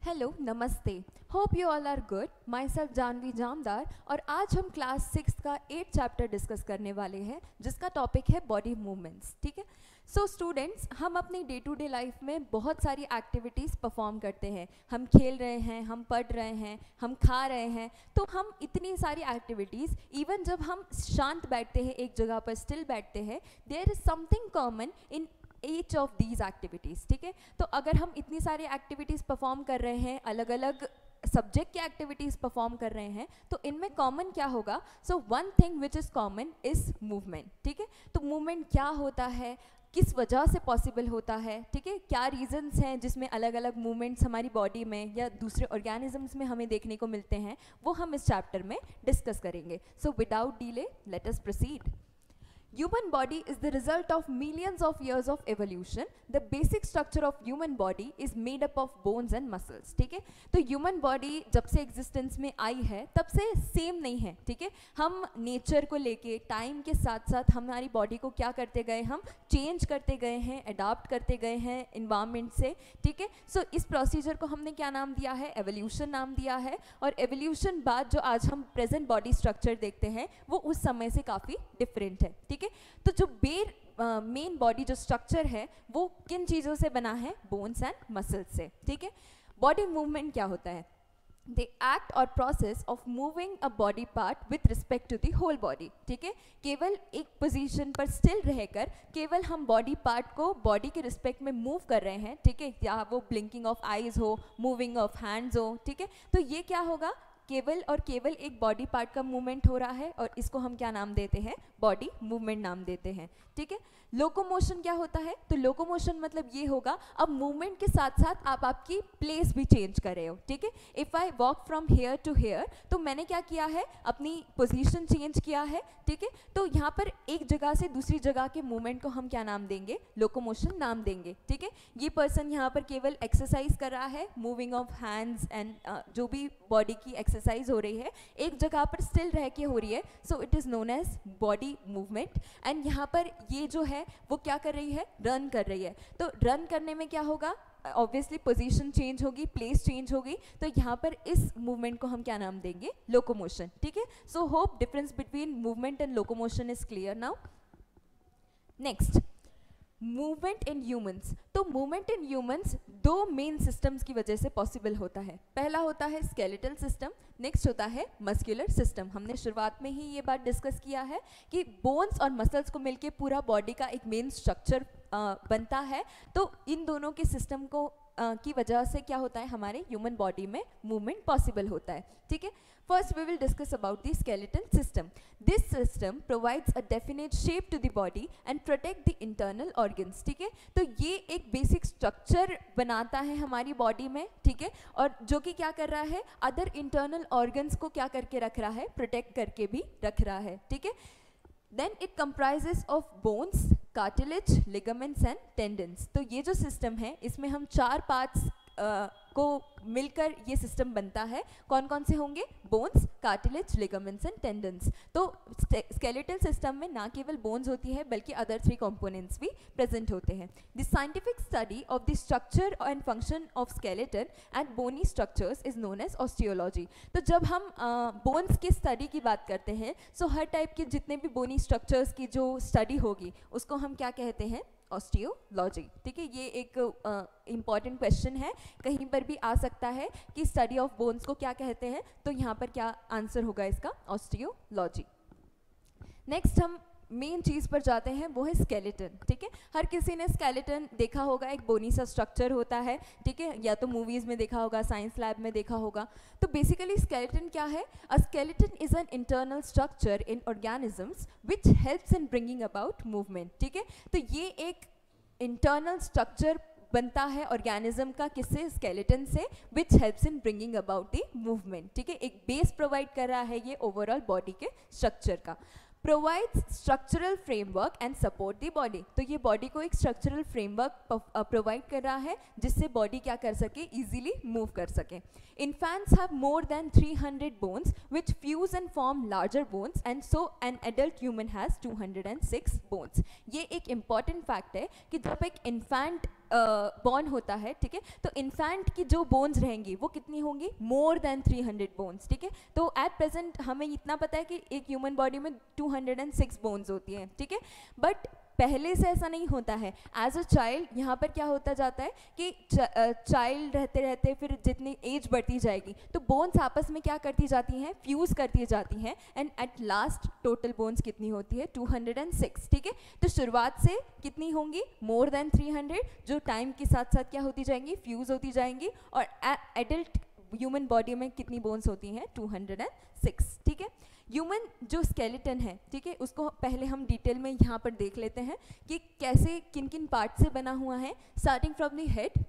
Hello नमस्ते। Hope you all are good. Myself Janhavi Jamdar और आज हम क्लास 6 का 8 चैप्टर डिस्कस करने वाले हैं जिसका टॉपिक है बॉडी मूवमेंट्स। ठीक है। सो स्टूडेंट्स, हम अपनी डे टू डे लाइफ में बहुत सारी एक्टिविटीज़ परफॉर्म करते हैं। हम खेल रहे हैं, हम पढ़ रहे हैं, हम खा रहे हैं, तो हम इतनी सारी एक्टिविटीज़, इवन जब हम शांत बैठते हैं, एक जगह पर स्टिल बैठते हैं, there is something common in each of these activities. ठीक है। तो अगर हम इतनी सारी एक्टिविटीज़ परफॉर्म कर रहे हैं, अलग अलग सब्जेक्ट की एक्टिविटीज़ परफॉर्म कर रहे हैं, तो इनमें कॉमन क्या होगा? So one thing which is common is movement. ठीक है। तो मूवमेंट क्या होता है, किस वजह से पॉसिबल होता है, ठीक है, क्या रीजंस हैं जिसमें अलग अलग मूवमेंट्स हमारी बॉडी में या दूसरे ऑर्गेनिजम्स में हमें देखने को मिलते हैं, वो हम इस चैप्टर में डिस्कस करेंगे। So without delay let us proceed. Human body is the result of millions of years of evolution. The basic structure of human body is made up of bones and muscles. ठीक है। तो human body जब से existence में आई है तब से same नहीं है। ठीक है। हम nature को लेके time के साथ साथ हमारी body को क्या करते गए, हम change करते गए हैं, adapt करते गए हैं environment से। ठीक है। So इस procedure को हमने क्या नाम दिया है? evolution नाम दिया है। और evolution बाद जो आज हम present body structure देखते हैं वो उस समय से काफ़ी different है। ठीक है। तो जो मेन बॉडी जो स्ट्रक्चर है वो किन चीज़ों से बना है? बोन्स एंड मसल्स से। ठीक है। बॉडी मूवमेंट क्या होता है? द एक्ट और process of moving a body part with respect to the whole body. ठीक है। केवल एक पोजीशन पर स्टिल रहकर केवल हम बॉडी पार्ट को बॉडी के रिस्पेक्ट में मूव कर रहे हैं। ठीक है। या वो ब्लिंकिंग ऑफ आईज हो, मूविंग ऑफ हैंड्स हो। ठीक है। तो ये क्या होगा? केवल और केवल एक बॉडी पार्ट का मूवमेंट हो रहा है और इसको हम क्या नाम देते हैं? बॉडी मूवमेंट नाम देते हैं। ठीक है। लोकोमोशन क्या होता है? तो लोकोमोशन मतलब ये होगा, अब मूवमेंट के साथ साथ आप आपकी प्लेस भी चेंज कर रहे हो। ठीक है। If I walk from here to here, तो मैंने क्या किया है? अपनी पोजीशन चेंज किया है। ठीक है। तो यहाँ पर एक जगह से दूसरी जगह के मूवमेंट को हम क्या नाम देंगे? लोकोमोशन नाम देंगे। ठीक है। ये पर्सन यहाँ पर केवल एक्सरसाइज कर रहा है, मूविंग ऑफ हैंड्स एंड जो भी बॉडी की एक्सरसाइज हो रही है एक जगह पर स्टिल रह के हो रही है। So it is known as body movement. And यहाँ पर ये जो है वो क्या कर रही है? रन कर रही है। तो रन करने में क्या होगा? ऑब्वियसली पोजीशन चेंज होगी, प्लेस चेंज होगी। तो यहाँ पर इस मूवमेंट को हम क्या नाम देंगे? लोकोमोशन। ठीक है। So hope difference between movement and locomotion is clear now. Next, movement in humans. तो मूवमेंट इन ह्यूमंस दो मेन सिस्टम्स की वजह से पॉसिबल होता है। पहला होता है स्केलेटल सिस्टम, नेक्स्ट होता है मस्कुलर सिस्टम। हमने शुरुआत में ही ये बात डिस्कस किया है कि बोन्स और मसल्स को मिलके पूरा बॉडी का एक मेन स्ट्रक्चर बनता है। तो इन दोनों के सिस्टम को की वजह से क्या होता है? हमारे ह्यूमन बॉडी में मूवमेंट पॉसिबल होता है। ठीक है। First we will discuss about the skeletal system. This system provides a definite shape to the body and protect the internal organs. ठीक है। तो ये एक बेसिक स्ट्रक्चर बनाता है हमारी बॉडी में। ठीक है। और जो कि क्या कर रहा है? अदर इंटरनल ऑर्गन्स को क्या करके रख रहा है? प्रोटेक्ट करके भी रख रहा है। ठीक है। Then it comprises of bones, cartilage, ligaments and tendons. तो ये जो सिस्टम है इसमें हम 4 पार्ट्स को मिलकर ये सिस्टम बनता है। कौन कौन से होंगे? Bones, cartilage, ligaments and tendons. तो स्केलेटल सिस्टम में ना केवल बोन्स होती है बल्कि अदर 3 कंपोनेंट्स भी प्रेजेंट होते हैं। The scientific study of the structure and function of skeleton and bony structures is known as osteology. तो जब हम बोन्स की स्टडी की बात करते हैं, सो हर टाइप के जितने भी बोनी स्ट्रक्चर्स की जो स्टडी होगी उसको हम क्या कहते हैं? ऑस्टियोलॉजी। ठीक है। ये एक इम्पॉर्टेंट क्वेश्चन है, कहीं पर भी आ सकता है कि स्टडी ऑफ बोन्स को क्या कहते हैं, तो यहाँ पर क्या आंसर होगा इसका? ऑस्टियोलॉजी। नेक्स्ट हम मेन चीज़ पर जाते हैं, वो है स्केलेटन। ठीक है। हर किसी ने स्केलेटन देखा होगा, एक बोनी सा स्ट्रक्चर होता है। ठीक है। या तो मूवीज़ में देखा होगा, साइंस लैब में देखा होगा। तो बेसिकली स्केलेटन क्या है? A skeleton is an internal structure in organisms which helps in bringing about movement. ठीक है। तो ये एक इंटरनल स्ट्रक्चर बनता है ऑर्गेनिज्म का, किससे? स्केलेटन से, which helps in bringing about the movement. ठीक है। एक बेस प्रोवाइड कर रहा है ये ओवरऑल बॉडी के स्ट्रक्चर का। Provides structural framework and support the body. तो ये बॉडी को एक स्ट्रक्चरल फ्रेमवर्क प्रोवाइड कर रहा है जिससे बॉडी क्या कर सके? इजीली मूव कर सके। Infants have more than 300 bones which fuse and form larger bones, and so an adult human has 206 bones. ये एक important fact है कि जब एक infant बॉर्न होता है, ठीक है, तो इन्फेंट की जो बोन्स रहेंगी वो कितनी होंगी, मोर देन 300 बोन्स, ठीक है। तो एट प्रेजेंट हमें इतना पता है कि एक ह्यूमन बॉडी में 206 बोन्स होती हैं, ठीक है, बट पहले से ऐसा नहीं होता है। एज अ चाइल्ड यहाँ पर क्या होता जाता है कि चाइल्ड रहते रहते फिर जितनी एज बढ़ती जाएगी तो बोन्स आपस में क्या करती जाती हैं, फ्यूज़ करती जाती हैं, and at last total bones कितनी होती है, 206, ठीक है। तो शुरुआत से कितनी होंगी, मोर देन 300, जो टाइम के साथ साथ क्या होती जाएंगी, फ्यूज़ होती जाएंगी, और एडल्ट ह्यूमन बॉडी में कितनी बोन्स होती हैं, 206, ठीक है। ह्यूमन जो स्केलेटन है, ठीक है, उसको पहले हम डिटेल में यहाँ पर देख लेते हैं कि कैसे किन किन पार्ट से बना हुआ है। स्टार्टिंग फ्रॉम द हेड,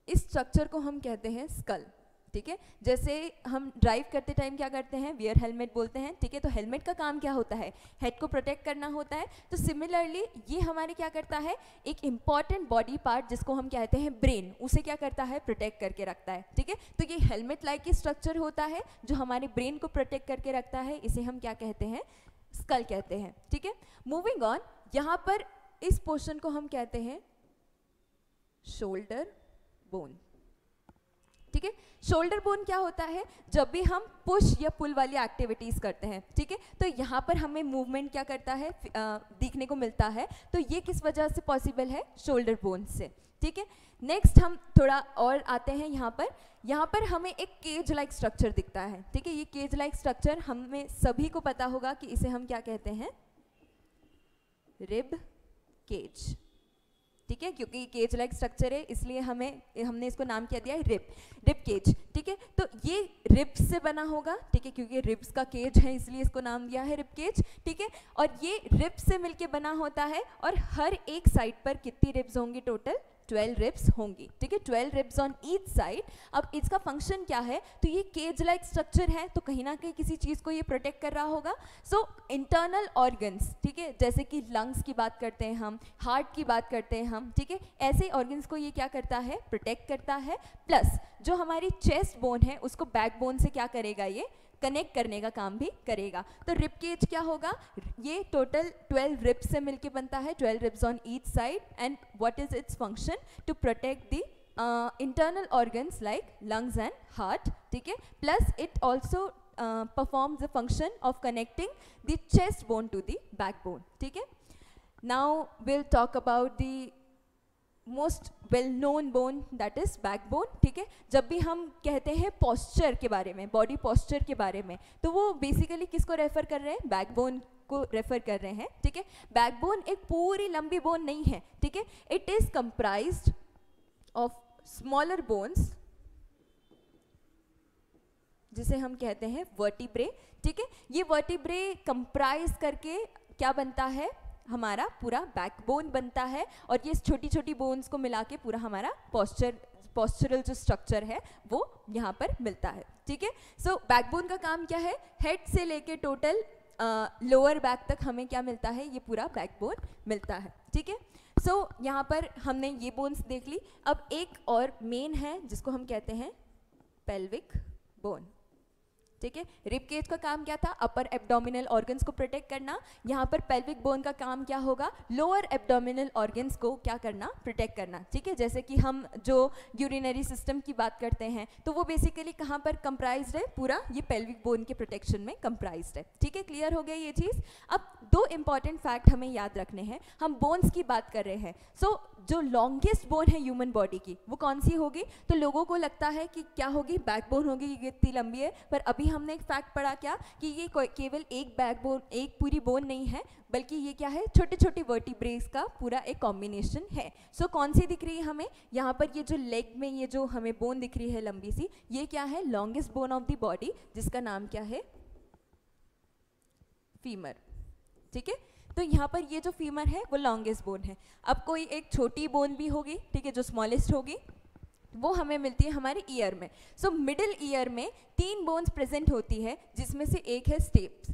इस स्ट्रक्चर को हम कहते हैं स्कल, ठीक है। जैसे हम ड्राइव करते टाइम क्या करते हैं, वियर हेलमेट बोलते हैं, ठीक है, तो हेलमेट का काम क्या होता है, हेड को प्रोटेक्ट करना होता है। तो सिमिलरली ये हमारे क्या करता है, एक इंपॉर्टेंट बॉडी पार्ट जिसको हम कहते हैं ब्रेन, उसे क्या करता है, प्रोटेक्ट करके रखता है, ठीक है। तो ये हेलमेट लाइक स्ट्रक्चर होता है जो हमारे ब्रेन को प्रोटेक्ट करके रखता है, इसे हम क्या कहते हैं, स्कल कहते हैं, ठीक है। मूविंग ऑन, यहाँ पर इस पोर्शन को हम कहते हैं शोल्डर बोन, ठीक है। शोल्डर बोन क्या होता है, जब भी हम पुश या पुल वाली एक्टिविटीज करते हैं, ठीक है, तो यहाँ पर हमें मूवमेंट क्या करता है, दिखने को मिलता है। तो ये किस वजह से पॉसिबल है, शोल्डर बोन से, ठीक है। नेक्स्ट हम थोड़ा और आते हैं, यहाँ पर हमें एक केज लाइक स्ट्रक्चर दिखता है, ठीक है। ये केज लाइक स्ट्रक्चर हमें सभी को पता होगा कि इसे हम क्या कहते हैं, रिब केज, ठीक है, क्योंकि केज लाइक स्ट्रक्चर है इसलिए हमने इसको नाम क्या दिया है, रिब केज, ठीक है। तो ये रिब्स से बना होगा, ठीक है, क्योंकि रिब्स का केज है इसलिए इसको नाम दिया है रिब केज, ठीक है। और ये रिब्स से मिलके बना होता है, और हर एक साइड पर कितनी रिब्स होंगी, टोटल 12 रिब्स होंगी, ठीक है, 12 रिब्स ऑन ईच साइड। अब इसका फंक्शन क्या है, तो ये केज लाइक स्ट्रक्चर है तो कहीं ना कहीं किसी चीज़ को ये प्रोटेक्ट कर रहा होगा। सो इंटरनल ऑर्गन्स, ठीक है, जैसे कि लंग्स की बात करते हैं हम, हार्ट की बात करते हैं हम, ठीक है, ऐसे ऑर्गन्स को ये क्या करता है, प्रोटेक्ट करता है। प्लस जो हमारी चेस्ट बोन है उसको बैक बोन से क्या करेगा, ये कनेक्ट करने का काम भी करेगा। तो रिब केज क्या होगा, ये टोटल 12 रिब्स से मिलके बनता है, 12 ribs on each side, and what is its function, to protect the internal organs like lungs and heart, ठीक है। plus it also performs the function of connecting the chest bone to the backbone, ठीक है। now we'll talk about the most well known bone, that is backbone, ठीक है। जब भी हम कहते हैं posture के बारे में, body posture के बारे में, तो वो basically किसको रेफर कर रहे हैं, backbone को रेफर कर रहे हैं, ठीक है। बैकबोन एक पूरी लंबी बोन नहीं है, ठीक है, it is comprised of smaller bones जिसे हम कहते हैं वर्टिब्रे, ठीक है। ये वर्टिब्रे कंप्राइज करके क्या बनता है, हमारा पूरा बैकबोन बनता है, और ये छोटी छोटी बोन्स को मिला के पूरा हमारा पोस्चरल जो स्ट्रक्चर है वो यहाँ पर मिलता है, ठीक है। सो बैकबोन का काम क्या है, हेड से लेके टोटल लोअर बैक तक हमें क्या मिलता है, ये पूरा बैकबोन मिलता है, ठीक है। सो यहाँ पर हमने ये बोन्स देख ली। अब एक और मेन है जिसको हम कहते हैं पेल्विक बोन, ठीक है। रिब केज का काम क्या था, अपर एब्डोमिनल ऑर्गन्स को प्रोटेक्ट करना। यहाँ पर पेल्विक बोन का काम क्या होगा, लोअर एब्डोमिनल ऑर्गन्स को क्या करना, प्रोटेक्ट करना, ठीक है। जैसे कि हम जो यूरिनरी सिस्टम की बात करते हैं तो वो बेसिकली कहाँ पर कंप्राइज्ड है, पूरा ये पेल्विक बोन के प्रोटेक्शन में कंप्राइज्ड है, ठीक है। क्लियर हो गया ये चीज़। अब दो इंपॉर्टेंट फैक्ट हमें याद रखने हैं, हम बोन्स की बात कर रहे हैं। सो जो लॉन्गेस्ट बोन है ह्यूमन बॉडी की वो कौन सी होगी, तो लोगों को लगता है कि क्या होगी, बैकबोन होगी, ये इतनी लंबी है, पर अभी हमने एक फैक्ट पढ़ा क्या कि ये केवल एक बैकबोन, एक पूरी बोन नहीं है, बल्कि ये क्या है, छोटे छोटे वर्टिब्रेस का पूरा एक कॉम्बिनेशन है। सो कौन सी दिख रही है हमें यहाँ पर, ये जो लेग में ये जो हमें बोन दिख रही है लंबी सी, ये क्या है, longest bone of the body, जिसका नाम क्या है, फीमर, ठीक है। तो यहाँ पर ये जो फीमर है वो लॉन्गेस्ट बोन है। अब कोई एक छोटी बोन भी होगी, ठीक है, जो स्मॉलेस्ट होगी, वो हमें मिलती है हमारे ईयर में। सो मिडिल ईयर में 3 बोन्स प्रेजेंट होती है, जिसमें से एक है स्टेप्स,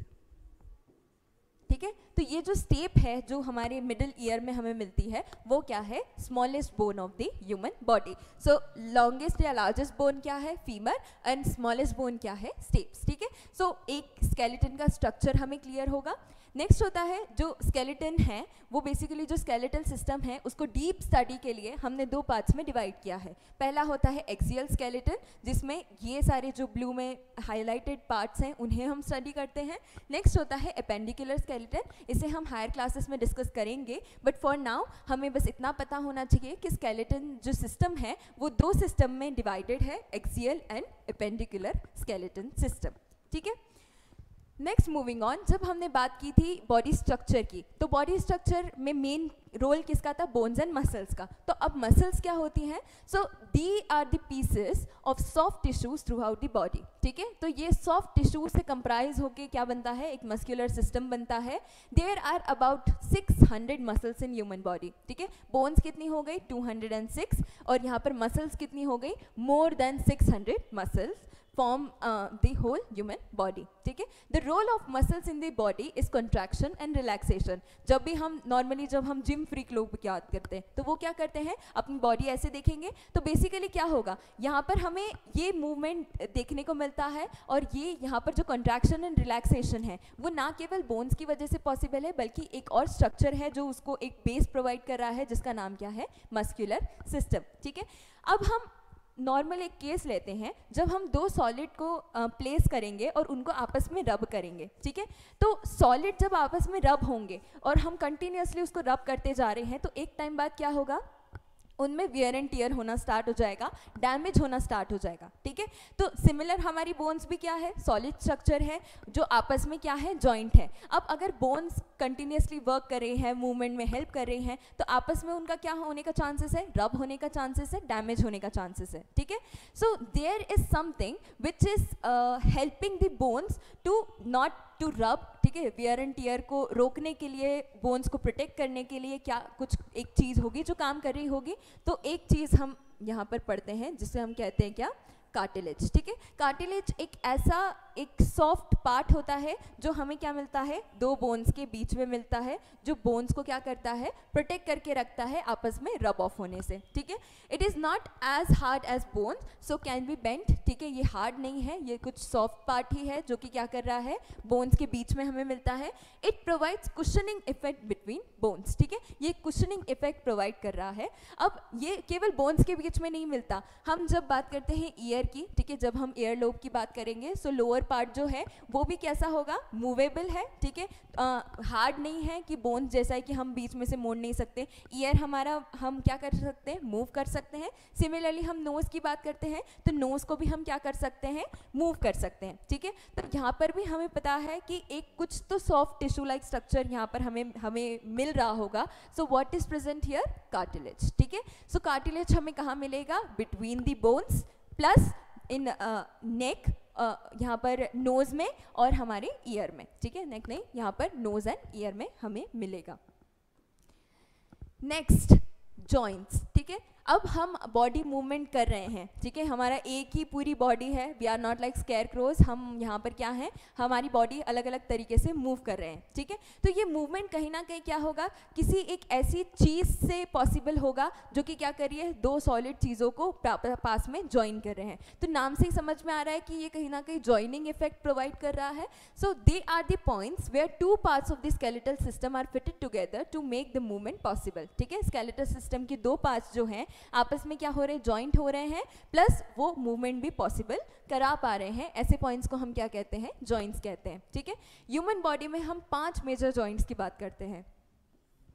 ठीक है। तो ये जो स्टेप है जो हमारे मिडिल ईयर में हमें मिलती है वो क्या है, smallest bone of the human body. So longest या लार्जेस्ट बोन क्या है, फीमर, एंड स्मॉलेस्ट बोन क्या है, स्टेप्स, ठीक है। सो एक स्केलेटन का स्ट्रक्चर हमें क्लियर होगा। नेक्स्ट होता है जो स्केलेटन है, वो बेसिकली जो स्केलेटल सिस्टम है उसको डीप स्टडी के लिए हमने दो पार्ट्स में डिवाइड किया है। पहला होता है एक्सियल स्केलेटन, जिसमें ये सारे जो ब्लू में हाईलाइटेड पार्ट्स हैं उन्हें हम स्टडी करते हैं। नेक्स्ट होता है एपेंडिकुलर स्केलेटन, इसे हम हायर क्लासेस में डिस्कस करेंगे, बट फॉर नाउ हमें बस इतना पता होना चाहिए कि स्केलेटन जो सिस्टम है वो दो सिस्टम में डिवाइडेड है, axial and appendicular skeleton system, ठीक है। नेक्स्ट मूविंग ऑन, जब हमने बात की थी बॉडी स्ट्रक्चर की, तो बॉडी स्ट्रक्चर में मेन रोल किसका था? बोन्स एंड मसल्स का। तो अब मसल्स क्या होती हैं? So they are the pieces of soft tissues throughout the body, ठीक है। तो ये सॉफ्ट टिश्यूज से कंप्राइज होके क्या बनता है? एक मस्कुलर सिस्टम बनता है। There are about 600 muscles in human body, ठीक है। बोन्स कितनी हो गई? 206, और यहाँ पर मसल्स कितनी हो गई? More than 600 muscles form the whole human body, ठीक है। The role of muscles in the body is contraction and relaxation। जब भी हम नॉर्मली जब हम जिम फ्रीक लोग याद करते हैं तो वो क्या करते हैं? अपनी बॉडी ऐसे देखेंगे तो बेसिकली क्या होगा, यहाँ पर हमें ये मूवमेंट देखने को मिलता है, और ये यहाँ पर जो कंट्रैक्शन एंड रिलैक्सेशन है वो ना केवल बोन्स की वजह से पॉसिबल है, बल्कि एक और स्ट्रक्चर है जो उसको एक बेस प्रोवाइड कर रहा है, जिसका नाम क्या है? मस्कुलर सिस्टम, ठीक है। अब हम नॉर्मल एक केस लेते हैं, जब हम दो सॉलिड को प्लेस करेंगे और उनको आपस में रब करेंगे, ठीक है। तो सॉलिड जब आपस में रब होंगे और हम कंटिन्यूसली उसको रब करते जा रहे हैं, तो एक टाइम बाद क्या होगा? उनमें वियर एंड टियर होना स्टार्ट हो जाएगा, डैमेज होना स्टार्ट हो जाएगा, ठीक है। तो सिमिलर हमारी बोन्स भी क्या है? सॉलिड स्ट्रक्चर है जो आपस में क्या है? जॉइंट है। अब अगर बोन्स कंटिन्यूसली वर्क कर रहे हैं, मूवमेंट में हेल्प कर रहे हैं, तो आपस में उनका क्या होने का चांसेस है? रब होने का चांसेस है, डैमेज होने का चांसेस है, ठीक है। So there is something which is helping the bones to not to rub, ठीक है। वियर एंड टियर को रोकने के लिए, बोन्स को प्रोटेक्ट करने के लिए क्या कुछ एक चीज़ होगी जो काम कर रही होगी। तो एक चीज़ हम यहाँ पर पढ़ते हैं जिसे हम कहते हैं क्या? कार्टिलेज, ठीक है। कार्टिलेज एक ऐसा एक सॉफ्ट पार्ट होता है जो हमें क्या मिलता है? दो बोन्स के बीच में मिलता है, जो बोन्स को क्या करता है? प्रोटेक्ट करके रखता है आपस में रब ऑफ होने से, ठीक है। It is not as hard as bones, so can be bent, ठीक है। ये हार्ड नहीं है, ये कुछ सॉफ्ट पार्ट ही है जो कि क्या कर रहा है? बोन्स के बीच में हमें मिलता है। It provides cushioning effect between bones, ठीक है। ये कुशनिंग इफेक्ट प्रोवाइड कर रहा है। अब ये केवल बोन्स के बीच में नहीं मिलता, हम जब बात करते हैं ईयर की, ठीक है, जब हम ईयर लोब की बात करेंगे, सो लोअर पार्ट जो है वो भी कैसा होगा? मूवेबल है, ठीक है। हार्ड नहीं है कि बोन्स जैसा है कि हम बीच में से मोड़ नहीं सकते। ईयर हमारा हम क्या कर सकते हैं? मूव कर सकते हैं। सिमिलरली हम नोज़ की बात करते हैं तो नोज़ को भी हम क्या कर सकते हैं? मूव कर सकते हैं, ठीक है। तो यहाँ पर भी हमें पता है कि एक कुछ तो सॉफ्ट टिश्यू लाइक स्ट्रक्चर यहाँ पर हमें मिल रहा होगा। So what is present here? Cartilage, ठीक है। सो कार्टिलेज हमें कहाँ मिलेगा? बिटवीन द बोन्स प्लस इन नेक, यहाँ पर नोज़ में और हमारे ईयर में, ठीक है। नेक नहीं, यहाँ पर नोज़ एंड ईयर में हमें मिलेगा। नेक्स्ट जॉइंट्स, ठीक है। अब हम बॉडी मूवमेंट कर रहे हैं, ठीक है। हमारा एक ही पूरी बॉडी है, we are not like scarecrows. हम यहाँ पर क्या है? हमारी बॉडी अलग अलग तरीके से मूव कर रहे हैं, ठीक है। तो ये मूवमेंट कहीं ना कहीं क्या होगा? किसी एक ऐसी चीज़ से पॉसिबल होगा जो कि क्या कर रही है? दो सॉलिड चीज़ों को पास में ज्वाइन कर रहे हैं। तो नाम से ही समझ में आ रहा है कि ये कहीं ना कहीं ज्वाइनिंग इफेक्ट प्रोवाइड कर रहा है। So they are the points where two parts of the skeletal system are fitted together to make the movement possible, ठीक है। स्केलेटल सिस्टम के दो पार्ट्स जो हैं आपस में क्या हो रहे हैं? जॉइंट हो रहे हैं, प्लस वो मूवमेंट भी पॉसिबल करा पा रहे हैं। ऐसे पॉइंट्स को हम क्या कहते हैं? जॉइंट्स कहते हैं, ठीक है। ह्यूमन बॉडी में हम 5 मेजर जॉइंट्स की बात करते हैं: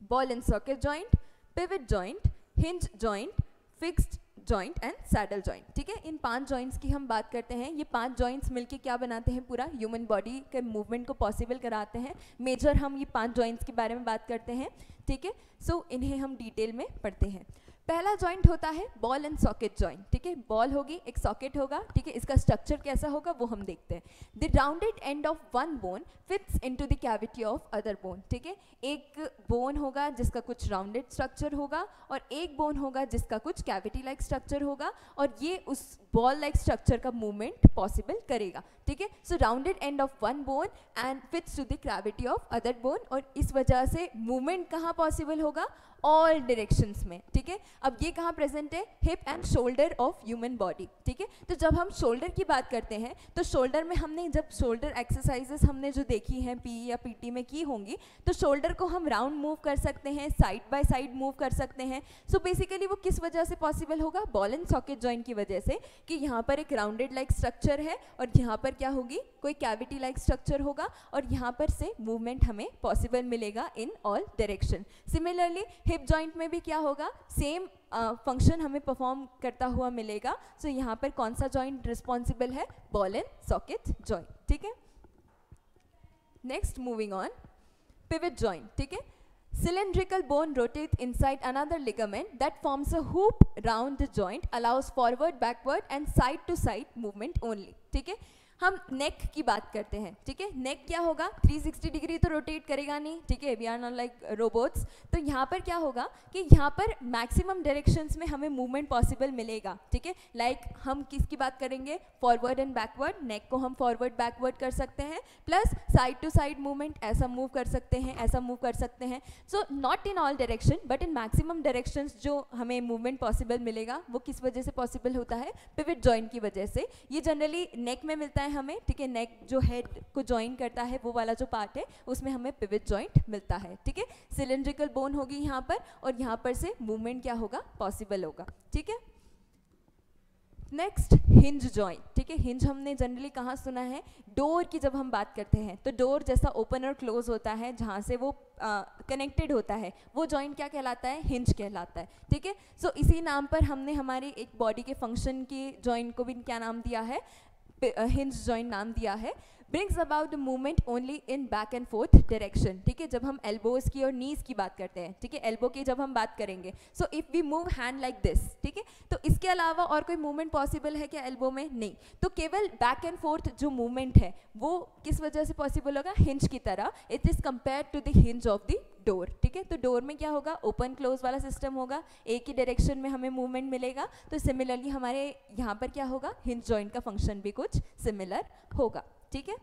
ball and socket joint, pivot joint, hinge joint, fixed joint and saddle joint, ठीक है। इन 5 जॉइंट्स की हम बात करते हैं। ये 5 जॉइंट्स मिलके क्या बनाते हैं? पूरा ह्यूमन बॉडी के मूवमेंट को पॉसिबल कराते हैं। मेजर हम ये 5 जॉइंट्स के बारे में बात करते हैं, ठीक है। सो इन्हें हम डिटेल में पढ़ते हैं। पहला जॉइंट होता है बॉल एंड सॉकेट जॉइंट, ठीक है। बॉल होगी, एक सॉकेट होगा, ठीक है। इसका स्ट्रक्चर कैसा होगा वो हम देखते हैं। The rounded end of one bone fits into the cavity of other bone, ठीक है। एक बोन होगा जिसका कुछ राउंडेड स्ट्रक्चर होगा और एक बोन होगा जिसका कुछ कैविटी लाइक स्ट्रक्चर होगा, और ये उस बॉल लाइक स्ट्रक्चर का मूवमेंट पॉसिबल करेगा, ठीक है। So rounded end of one bone end fits to the cavity of other bone, और इस वजह से मूवमेंट कहाँ पॉसिबल होगा? ऑल डायरेक्शंस में, ठीक है। अब ये कहाँ प्रेजेंट है? Hip and shoulder of human body, ठीक है। तो जब हम शोल्डर की बात करते हैं तो शोल्डर में हमने जब शोल्डर एक्सरसाइजेस हमने जो देखी हैं पी या पीटी में की होंगी, तो शोल्डर को हम राउंड मूव कर सकते हैं, साइड बाय साइड मूव कर सकते हैं। सो बेसिकली वो किस वजह से पॉसिबल होगा? बॉल एंड सॉकेट जॉइंट की वजह से, कि यहाँ पर एक राउंडेड लाइक स्ट्रक्चर है और यहाँ पर क्या होगी? कोई कैविटी लाइक स्ट्रक्चर होगा और यहाँ पर से मूवमेंट हमें पॉसिबल मिलेगा इन all direction. Similarly hip joint में भी क्या होगा? सेम फंक्शन हमें परफॉर्म करता हुआ मिलेगा। सो यहाँ पर कौन सा जॉइंट रिस्पॉन्सिबल है? बॉल एंड सॉकेट जॉइंट, ठीक है। Next moving on, pivot joint, ठीक है। Cylindrical bone rotates inside another ligament that forms a hoop round the joint, allows forward, backward and side to side movement only, ठीक है। हम नेक की बात करते हैं, ठीक है। नेक क्या होगा? 360 डिग्री तो रोटेट करेगा नहीं, ठीक है, we are not like robots. तो यहाँ पर क्या होगा कि यहाँ पर मैक्सिमम डायरेक्शंस में हमें मूवमेंट पॉसिबल मिलेगा, ठीक है। लाइक हम किसकी बात करेंगे? Forward and backward. नेक को हम फॉरवर्ड बैकवर्ड कर सकते हैं, plus side to side movement, ऐसा मूव कर सकते हैं, ऐसा मूव कर सकते हैं। So not in all direction but in maximum directions जो हमें मूवमेंट पॉसिबल मिलेगा वो किस वजह से पॉसिबल होता है? पिवट जॉइंट की वजह से। ये जनरली नेक में मिलता है हमें, ठीक है। नेक जो हेड को ज्वाइन करता है वो वाला जो पार्ट है उसमें हमें पिवट जॉइंट मिलता है, ठीक है। सिलिंड्रिकल बोन होगी यहाँ पर और यहाँ पर से मूवमेंट क्या होगा? पॉसिबल होगा, ठीक है। नेक्स्ट हिंज जॉइंट, ठीक है। हिंज हमने जनरली कहाँ सुना है? डोर की जब हम बात करते हैं तो डोर जैसा ओपन और क्लोज होता है जहाँ से वो कनेक्टेड होता है, वो जॉइंट क्या कहलाता है? हिंज कहलाता है, ठीक है। सो इसी नाम पर हमने हमारी एक बॉडी के फंक्शन की जॉइंट को भी क्या नाम दिया है? हिंज जॉइंट नाम दिया है। Brings about the movement only in back and fourth direction, ठीक है। जब हम एल्बोज की और नीज की बात करते हैं, ठीक है, एल्बो की जब हम बात करेंगे, so if we move hand like this, ठीक है, तो इसके अलावा और कोई मूवमेंट पॉसिबल है क्या एल्बो में? नहीं। तो केवल बैक एंड फोर्थ जो मूवमेंट है वो किस वजह से पॉसिबल होगा? हिंज की तरह। It is compare to the hinge of the door, ठीक है। तो डोर में क्या होगा? ओपन क्लोज वाला सिस्टम होगा, एक ही डायरेक्शन में हमें मूवमेंट मिलेगा। तो सिमिलरली हमारे यहाँ पर क्या होगा? हिंज जॉइंट का फंक्शन भी कुछ सिमिलर होगा, ठीक है।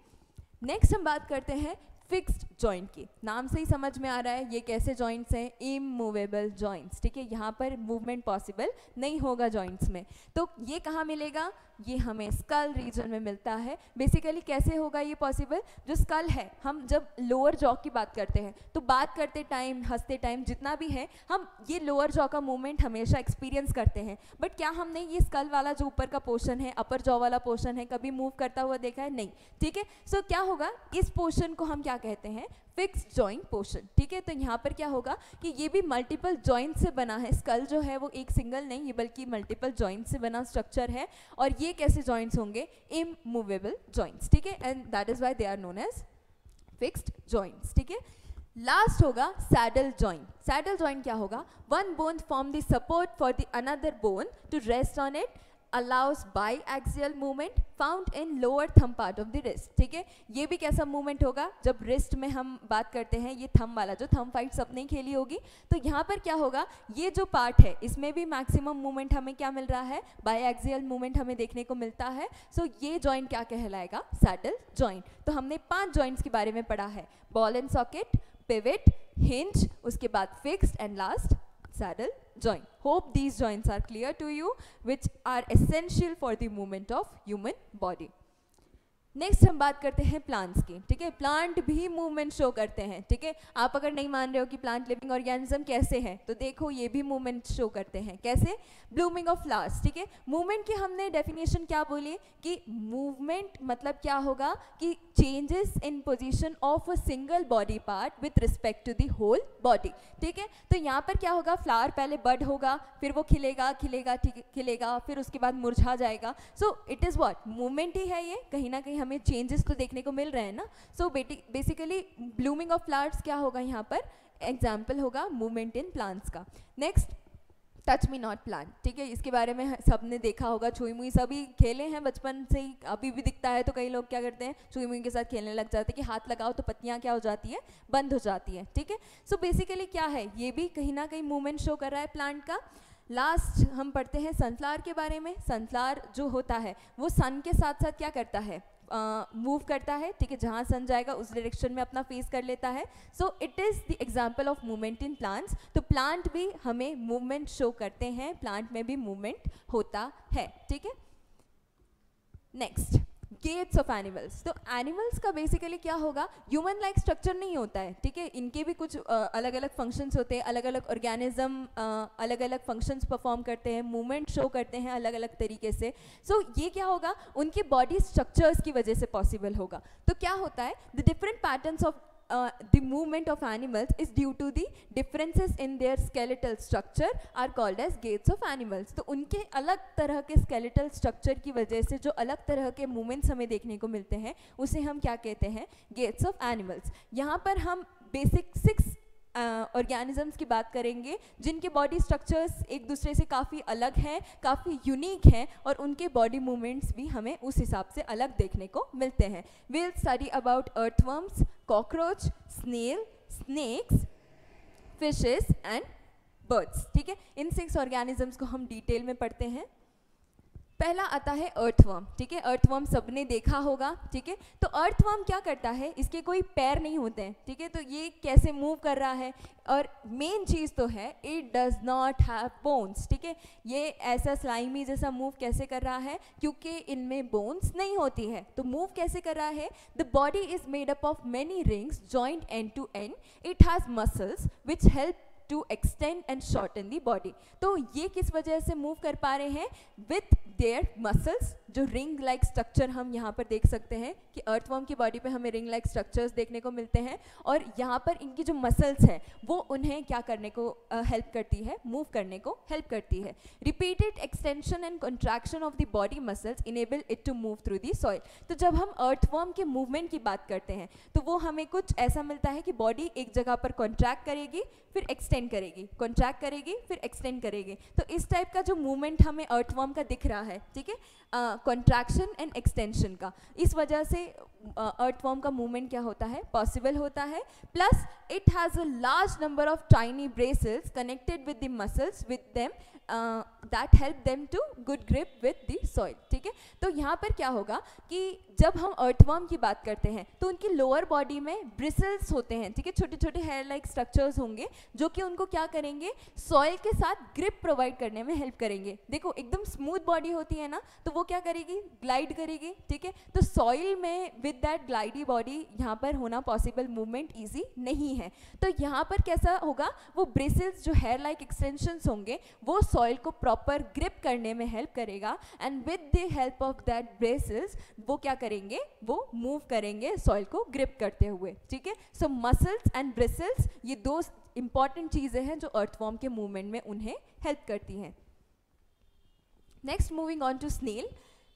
नेक्स्ट हम बात करते हैं फिक्स्ड जॉइंट की। नाम से ही समझ में आ रहा है ये कैसे जॉइंट्स हैं? इमूवेबल जॉइंट्स, ठीक है। यहाँ पर मूवमेंट पॉसिबल नहीं होगा जॉइंट्स में। तो ये कहाँ मिलेगा? ये हमें स्कल रीजन में मिलता है। बेसिकली कैसे होगा ये पॉसिबल? जो स्कल है, हम जब लोअर जॉ की बात करते हैं तो बात करते टाइम, हंसते टाइम, जितना भी है, हम ये लोअर जॉ का मूवमेंट हमेशा एक्सपीरियंस करते हैं। बट क्या हमने ये स्कल वाला जो ऊपर का पोर्शन है, अपर जॉ वाला पोर्शन है, कभी मूव करता हुआ देखा है? नहीं, ठीक है। सो क्या होगा? इस पोर्शन को हम क्या कहते हैं? फिक्स्ड जॉइंट पोर्शन, ठीक है। तो यहाँ पर क्या होगा कि ये भी मल्टीपल जॉइंट से बना है। स्कल जो है वो एक सिंगल नहीं, ये बल्कि मल्टीपल जॉइंट से बना स्ट्रक्चर है। और ये कैसे जॉइंट्स होंगे? इमूवेबल जॉइंट्स, ठीक है। And that is why they are known as fixed joints, ठीक है। लास्ट होगा सैडल जॉइंट। सैडल जॉइंट क्या होगा? One bone form the support for the another bone to rest on it, allows biaxial movement found in lower thumb part of the wrist, ठीक है। ये भी कैसा मूवमेंट होगा? जब रिस्ट में हम बात करते हैं, ये थंब वाला जो थंब फाइट सबने खेली होगी, तो यहाँ पर क्या होगा? ये जो पार्ट है इसमें भी मैक्सिमम मूवमेंट हमें क्या मिल रहा है? बायएक्सियल मूवमेंट हमें देखने को मिलता है। सो ये जॉइंट क्या कहलाएगा? Saddle joint. तो हमने 5 जॉइंट्स के बारे में पढ़ा है, ball and socket, pivot, hinge, उसके बाद fixed and last saddle joint. Hope these joints are clear to you, which are essential for the movement of human body. Next हम बात करते हैं प्लांट्स की, ठीक है। प्लांट भी मूवमेंट शो करते हैं, ठीक है। आप अगर नहीं मान रहे हो कि प्लांट लिविंग ऑर्गेनिज्म कैसे है, तो देखो ये भी मूवमेंट शो करते हैं। कैसे? ब्लूमिंग ऑफ फ्लावर्स, ठीक है। मूवमेंट की हमने डेफिनेशन क्या बोली कि मूवमेंट मतलब क्या होगा कि changes in position of a single body part with respect to the whole body, ठीक है। तो यहाँ पर क्या होगा? फ्लावर पहले बड होगा, फिर वो खिलेगा खिलेगा, ठीक है, खिलेगा, फिर उसके बाद मुरझा जाएगा। So it is what? Movement ही है ये। कहीं ना कहीं हमें चेंजेस तो देखने को मिल रहे हैं ना। So basically blooming of flowers क्या होगा? यहाँ पर एग्जाम्पल होगा मूवमेंट इन प्लांट्स का। Next, touch me not plant, ठीक है। इसके बारे में सबने देखा होगा, छुई मुई सभी खेले हैं बचपन से ही, अभी भी दिखता है। तो कई लोग क्या करते हैं? छुई मुई के साथ खेलने लग जाते हैं कि हाथ लगाओ तो पत्तियां क्या हो जाती है? बंद हो जाती है, ठीक है। सो बेसिकली क्या है? ये भी कहीं ना कहीं मूवमेंट शो कर रहा है प्लांट का। लास्ट हम पढ़ते हैं सनफ्लावर के बारे में। सनफ्लावर जो होता है वो सन के साथ साथ क्या करता है? मूव करता है, ठीक है, जहाँ सन जाएगा उस डायरेक्शन में अपना फेस कर लेता है. So it is the example of movement in plants. तो प्लांट भी हमें मूवमेंट शो करते हैं, प्लांट में भी मूवमेंट होता है, ठीक है. Next, gaits of animals. तो एनिमल्स का बेसिकली क्या होगा, ह्यूमन लाइक स्ट्रक्चर नहीं होता है, ठीक है, इनके भी कुछ अलग अलग फंक्शंस होते हैं, अलग अलग ऑर्गेनिज्म अलग अलग फंक्शंस परफॉर्म करते हैं, मूवमेंट शो करते हैं अलग अलग तरीके से. सो ये क्या होगा, उनके बॉडी स्ट्रक्चर्स की वजह से पॉसिबल होगा. तो क्या होता है, the different patterns of the movement of animals is due to the differences in their skeletal structure are called as gaits of animals. तो उनके अलग तरह के skeletal structure की वजह से जो अलग तरह के movements हमें देखने को मिलते हैं उसे हम क्या कहते हैं, gaits of animals. यहाँ पर हम basic 6 ऑर्गेनिजम्स की बात करेंगे जिनके बॉडी स्ट्रक्चर्स एक दूसरे से काफ़ी अलग हैं, काफ़ी यूनिक हैं और उनके बॉडी मूवमेंट्स भी हमें उस हिसाब से अलग देखने को मिलते हैं. We will study about earthworms, cockroach, snail, snakes, fishes and birds. ठीक है, इन 6 ऑर्गेनिजम्स को हम डिटेल में पढ़ते हैं. पहला आता है अर्थवर्म. ठीक है, अर्थवर्म सबने देखा होगा. ठीक है, तो अर्थवर्म क्या करता है, इसके कोई पैर नहीं होते हैं. ठीक है, तो ये कैसे मूव कर रहा है, और मेन चीज़ तो है it does not have bones. ठीक है, ये ऐसा स्लाइमी जैसा मूव कैसे कर रहा है, क्योंकि इनमें बोन्स नहीं होती है. तो मूव कैसे कर रहा है, the body is made up of many rings joint end to end. It has muscles which help to extend and shorten the body. तो ये किस वजह से मूव कर पा रहे हैं, विथ देयर मसल्स. जो रिंग लाइक स्ट्रक्चर हम यहाँ पर देख सकते हैं कि अर्थवर्म की बॉडी पे हमें रिंग लाइक स्ट्रक्चर्स देखने को मिलते हैं, और यहाँ पर इनकी जो मसल्स हैं वो उन्हें क्या करने को हेल्प करती है, मूव करने को हेल्प करती है. Repeated extension and contraction of the body muscles enable it to move through the soil. तो जब हम अर्थवर्म के मूवमेंट की बात करते हैं तो वो हमें कुछ ऐसा मिलता है कि बॉडी एक जगह पर कॉन्ट्रैक्ट करेगी, फिर एक्सटेंड करेगी, कॉन्ट्रैक्ट करेगी, फिर एक्सटेंड करेगी. तो इस टाइप का जो मूवमेंट हमें अर्थवर्म का दिख रहा है, ठीक है, कॉन्ट्रैक्शन एंड एक्सटेंशन का, इस वजह से अर्थवर्म का मूवमेंट क्या होता है, पॉसिबल होता है. Plus it has a large number of tiny bristles connected with the muscles with them that help them to good grip with the soil. ठीक है, तो यहाँ पर क्या होगा कि जब हम अर्थवर्म की बात करते हैं तो उनकी लोअर बॉडी में ब्रिसल्स होते हैं. ठीक है, छोटे छोटे हेयर लाइक स्ट्रक्चर्स होंगे जो कि उनको क्या करेंगे, सॉइल के साथ ग्रिप प्रोवाइड करने में हेल्प करेंगे. देखो एकदम स्मूथ बॉडी होती है ना, तो वो क्या करेगी, ग्लाइड करेगी. ठीक है, तो सॉइल में विद दैट ग्लाइडी बॉडी यहाँ पर होना पॉसिबल, मूवमेंट ईजी नहीं है. तो यहाँ पर कैसा होगा, वो ब्रिसल्स जो हेयर लाइक एक्सटेंशंस होंगे वो सॉइल को प्रॉपर ग्रिप करने में हेल्प करेगा, and with the help of that bristles वो क्या करेंगे, वो मूव करेंगे सॉइल को ग्रिप करते हुए. ठीक है, सो मसल्स एंड ब्रिसल्स ये 2 इंपॉर्टेंट चीज़ें हैं जो अर्थवर्म के मूवमेंट में उन्हें हेल्प करती हैं. Next, moving on to snail.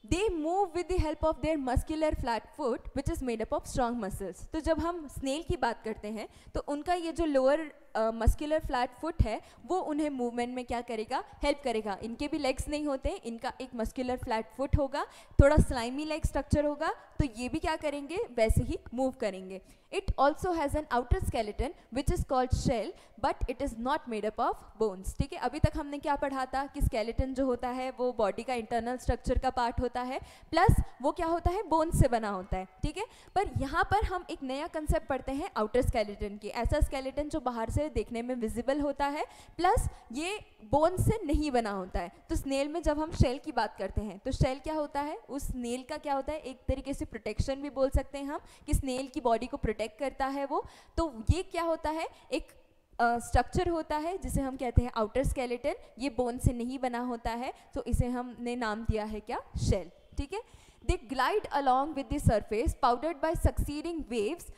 They move with the help of their muscular flat foot which is made up of strong muscles. तो जब हम स्नेल की बात करते हैं तो उनका ये जो लोअर मस्कुलर फ्लैट फुट है वो उन्हें मूवमेंट में क्या करेगा, हेल्प करेगा. इनके भी लेग्स नहीं होते, इनका एक मस्कुलर फ्लैट फुट होगा, थोड़ा स्लाइमी लाइक स्ट्रक्चर होगा, तो ये भी क्या करेंगे, वैसे ही मूव करेंगे. It also has an outer skeleton which is called shell but it is not made up of bones. ठीक है, अभी तक हमने क्या पढ़ा था कि स्केलेटन जो होता है वो बॉडी का इंटरनल स्ट्रक्चर का पार्ट होता है, प्लस वो क्या होता है, बोन्स से बना होता है. ठीक है, पर यहाँ पर हम एक नया कंसेप्ट पढ़ते हैं आउटर स्केलेटन की. ऐसा स्केलेटन जो बाहर से देखने में विजिबल होता है, प्लस ये बोन से नहीं बना होता है. तो स्नेल में जब हम शेल की बात करते हैं तो शेल क्या होता है, उस स्नेल का क्या होता है, एक तरीके से प्रोटेक्शन भी बोल सकते हैं हम, कि स्नेल की बॉडी को प्रोटेक्ट करता है वो. तो ये क्या होता है, एक स्ट्रक्चर होता है जिसे हम कहते हैं आउटर स्केलेटन. ये बोन से नहीं बना होता है, तो इसे हमने नाम दिया है क्या, शेल. ठीक है, they glide along with the surface powdered by succeeding waves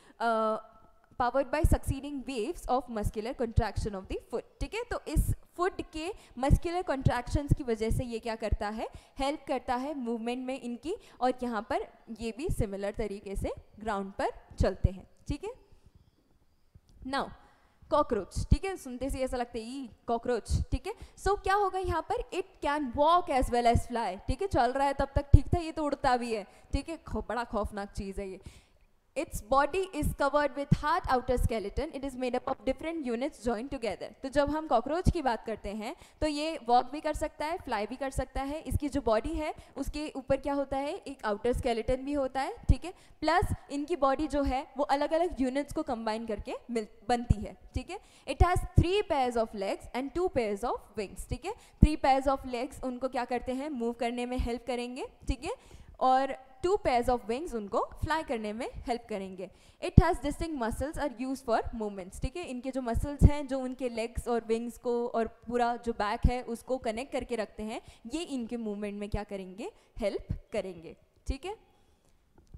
powered by succeeding waves of muscular contraction of the foot. ठीक है, तो इस फुट के मस्कुलर कॉन्ट्रैक्शंस की वजह से ये क्या करता है, हेल्प करता है मूवमेंट में इनकी, और यहाँ पर ये भी सिमिलर तरीके से ग्राउंड पर चलते हैं. ठीक है, नाउ कॉकरोच. ठीक है, सुनते से ऐसा लगता है ई कॉकरोच. ठीक है, सो क्या होगा यहाँ पर, it can walk as well as fly. ठीक है, चल रहा है तब तक ठीक था, ये तो उड़ता भी है. ठीक है, बड़ा खौफनाक चीज़ है ये. Its body is covered with hard outer skeleton. It is made up of different units joined together. तो जब हम कॉकरोच की बात करते हैं तो ये वॉक भी कर सकता है, फ्लाई भी कर सकता है. इसकी जो बॉडी है उसके ऊपर क्या होता है, एक आउटर स्केलेटन भी होता है, ठीक है. प्लस इनकी बॉडी जो है वो अलग अलग यूनिट्स को कंबाइन करके बनती है, ठीक है. It has 3 pairs of legs and 2 pairs of wings, ठीक है. 3 pairs ऑफ लेग्स उनको क्या करते हैं, मूव करने में हेल्प करेंगे, ठीक है. और 2 pairs of wings उनको फ्लाई करने में हेल्प करेंगे. It has distinct muscles are use for movements, ठीक है. इनके जो मसल्स हैं जो उनके लेग्स और विंग्स को और पूरा जो बैक है उसको कनेक्ट करके रखते हैं, ये इनके मूवमेंट में क्या करेंगे, हेल्प करेंगे, ठीक है.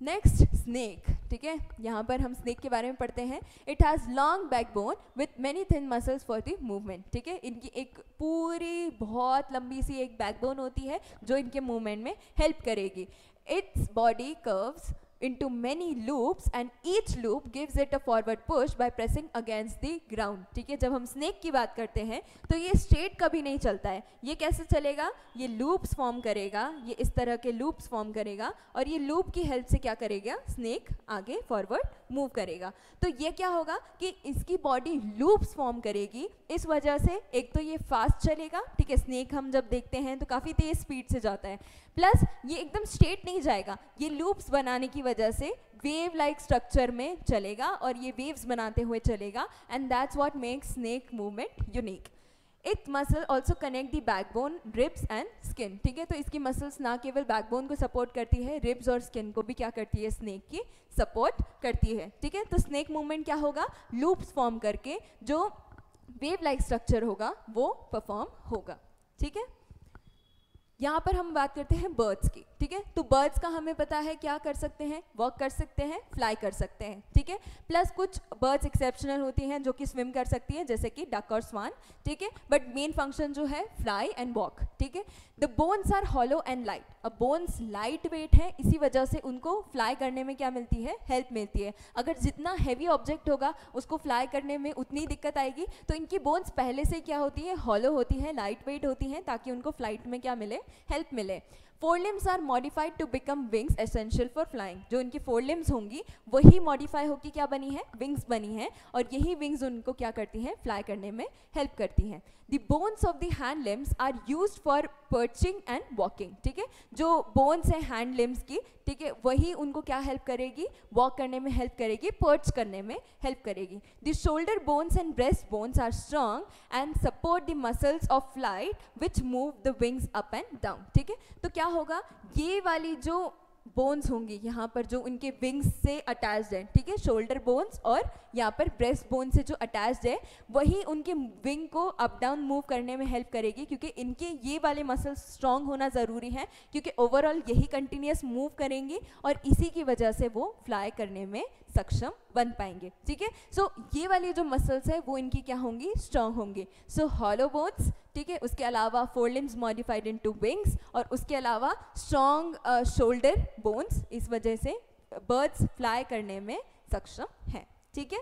नेक्स्ट स्नेक, ठीक है. यहाँ पर हम स्नेक के बारे में पढ़ते हैं. It has long backbone with many thin muscles for the movement, ठीक है. इनकी एक पूरी बहुत लंबी सी एक बैकबोन होती है जो इनके मूवमेंट में हेल्प करेगी. Its body curves into many loops and each loop gives it a forward push by pressing against the ground, ठीक है. जब हम स्नेक की बात करते हैं तो ये स्ट्रेट कभी नहीं चलता है. ये कैसे चलेगा, ये लूप्स फॉर्म करेगा, ये इस तरह के लूप्स फॉर्म करेगा और ये लूप की हेल्प से क्या करेगा, स्नेक आगे फॉरवर्ड मूव करेगा. तो ये क्या होगा कि इसकी बॉडी लूप्स फॉर्म करेगी, इस वजह से एक तो ये फास्ट चलेगा, ठीक है. स्नेक हम जब देखते हैं तो काफ़ी तेज स्पीड से जाता है. प्लस ये एकदम स्ट्रेट नहीं जाएगा, ये लूप्स बनाने की वजह से वेव लाइक स्ट्रक्चर में चलेगा और ये वेव्स बनाते हुए चलेगा. And that's what makes snake movement unique. It muscle also connect the backbone, ribs and skin, ठीक है. तो इसकी मसल्स ना केवल बैकबोन को सपोर्ट करती है, रिब्स और स्किन को भी क्या करती है, स्नेक की सपोर्ट करती है, ठीक है. तो स्नेक मूवमेंट क्या होगा, लूप्स फॉर्म करके जो वेव लाइक स्ट्रक्चर होगा वो परफॉर्म होगा, ठीक है. यहाँ पर हम बात करते हैं बर्ड्स की, ठीक है. तो बर्ड्स का हमें पता है क्या कर सकते हैं, वॉक कर सकते हैं, फ्लाई कर सकते हैं, ठीक है. प्लस कुछ बर्ड्स एक्सेप्शनल होती हैं जो कि स्विम कर सकती हैं, जैसे कि डक और स्वान, ठीक है. बट मेन फंक्शन जो है फ्लाई एंड वॉक, ठीक है. The bones are hollow and light. अब बोन्स लाइट वेट है, इसी वजह से उनको फ्लाई करने में क्या मिलती है, हेल्प मिलती है. अगर जितना हैवी ऑब्जेक्ट होगा उसको फ्लाई करने में उतनी दिक्कत आएगी. तो इनकी बोन्स पहले से क्या होती है, हॉलो होती है, लाइट वेट होती हैं, ताकि उनको फ्लाइट में क्या मिले, हेल्प मिले. Forelimbs are modified to become wings essential for flying. जो इनकी फोरलिम्स होंगी वही मॉडिफाई होकर क्या बनी है, विंग्स बनी है, और यही विंग्स उनको क्या करती हैं, फ्लाई करने में हेल्प करती हैं. The bones of the hand limbs are used for perching and walking, ठीक है. जो bones हैं hand limbs की, ठीक है, वही उनको क्या हेल्प करेगी, वॉक करने में हेल्प करेगी, पर्च करने में हेल्प करेगी. The shoulder bones and breast bones are strong and support the muscles of flight which move the wings up and down, ठीक है. तो क्या होगा, ये वाली जो बोन्स होंगी यहाँ पर जो उनके विंग्स से अटैच्ड है, ठीक है, शोल्डर बोन्स और यहाँ पर ब्रेस्ट बोन से जो अटैच्ड है वही उनके विंग को अप डाउन मूव करने में हेल्प करेगी, क्योंकि इनके ये वाले मसल्स स्ट्रॉन्ग होना ज़रूरी है, क्योंकि ओवरऑल यही कंटिन्यूस मूव करेंगी और इसी की वजह से वो फ्लाई करने में सक्षम बन पाएंगे, ठीक है. सो ये वाली जो मसल्स है वो इनकी क्या होंगी, स्ट्रॉन्ग होंगी. सो हॉलो बोन्स, ठीक है, उसके अलावा फोरलिम्स मॉडिफाइड इनटू विंग्स और उसके अलावा स्ट्रॉन्ग शोल्डर बोन्स, इस वजह से बर्ड्स फ्लाई करने में सक्षम हैं, ठीक है.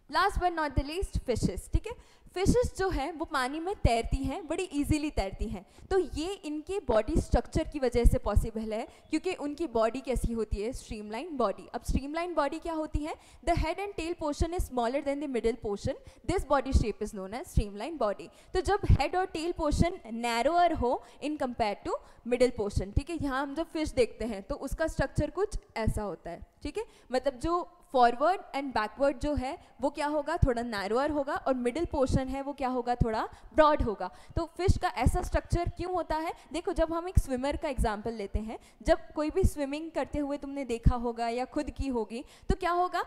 Last but not the least fishes, ठीक है. फिशेस जो हैं वो पानी में तैरती हैं, बड़ी इजीली तैरती हैं. तो ये इनके बॉडी स्ट्रक्चर की वजह से पॉसिबल है, क्योंकि उनकी बॉडी कैसी होती है, स्ट्रीमलाइन बॉडी. अब स्ट्रीमलाइन बॉडी क्या होती है, the head and tail portion is smaller than the middle portion, this body shape is known as streamline body. तो जब हेड और टेल पोर्शन नैरोअर हो in compare to middle portion, ठीक है, यहाँ हम जब फिश देखते हैं तो उसका स्ट्रक्चर कुछ ऐसा होता है, ठीक है. मतलब जो फॉरवर्ड एंड बैकवर्ड जो है वो क्या होगा, थोड़ा नैरोअर होगा, और मिडिल पोर्शन है वो क्या होगा, थोड़ा ब्रॉड होगा. तो फिश का ऐसा स्ट्रक्चर क्यों होता है, देखो जब हम एक स्विमर का एग्जांपल लेते हैं, जब कोई भी स्विमिंग करते हुए तुमने देखा होगा या खुद की होगी, तो क्या होगा,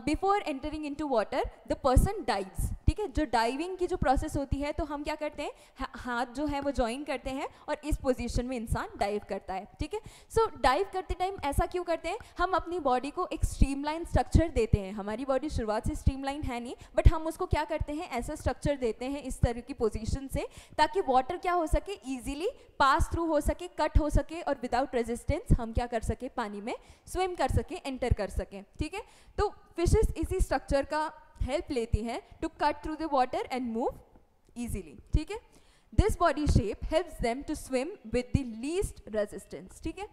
before entering into water the person dives, ठीक है. जो डाइविंग की जो प्रोसेस होती है तो हम क्या करते हैं, हाथ जो है वो ज्वाइन करते हैं और इस पोजीशन में इंसान डाइव करता है, ठीक है. सो डाइव करते टाइम ऐसा क्यों करते हैं, हम अपनी बॉडी को एक स्ट्रीमलाइन स्ट्रक्चर देते हैं. हमारी बॉडी शुरुआत से स्ट्रीमलाइन है नहीं, बट हम उसको क्या करते हैं, ऐसा स्ट्रक्चर देते हैं इस तरह की पोजीशन से, ताकि वाटर क्या हो सके, इजीली पास थ्रू हो सके, कट हो सके, और विदाउट रेजिस्टेंस हम क्या कर सके, पानी में स्विम कर सके, एंटर कर सके, ठीक है. तो फिशेस इसी स्ट्रक्चर का हेल्प लेती हैं to cut through the water and move easily, ठीक है. This body shape helps them to swim with the least resistance, ठीक है.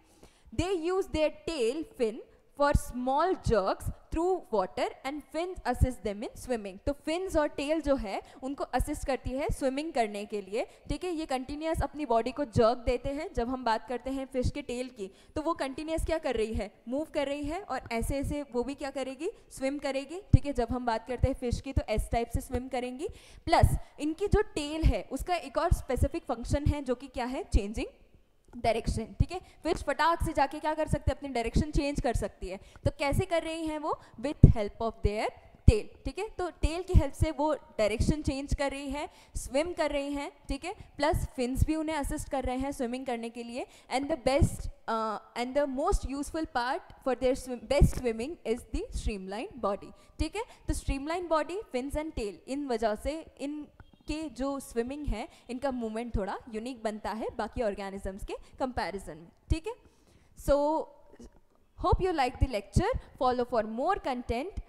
They use their tail fin for small jerks through water and fins assist them in swimming. तो fins और tail जो है उनको assist करती है swimming करने के लिए, ठीक है. ये continuous अपनी body को jerk देते हैं. जब हम बात करते हैं fish के tail की, तो वो continuous क्या कर रही है, move कर रही है, और ऐसे ऐसे वो भी क्या करेगी, swim करेगी, ठीक है. जब हम बात करते हैं fish की, तो S टाइप से swim करेंगी. प्लस इनकी जो tail है उसका एक और specific function है जो कि क्या है, changing डायरेक्शन, ठीक है. फिश फटाक से जाके क्या कर सकते हैं, अपनी डायरेक्शन चेंज कर सकती है. तो कैसे कर रही हैं वो, with help of their tail, ठीक है. तो टेल की हेल्प से वो डायरेक्शन चेंज कर रही है, स्विम कर रही हैं, ठीक है. प्लस फिन्स भी उन्हें असिस्ट कर रहे हैं स्विमिंग करने के लिए. And the best and the most useful part for their best swimming is the streamline body, ठीक है. तो streamline body, fins and tail, इन वजह से इन के जो स्विमिंग है इनका मूवमेंट थोड़ा यूनिक बनता है बाकी ऑर्गेनिजम्स के कंपैरिजन में, ठीक है. So hope you like the lecture. Follow for more content.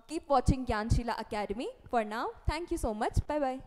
Keep watching Gyanshila academy. For now, thank you so much. Bye bye.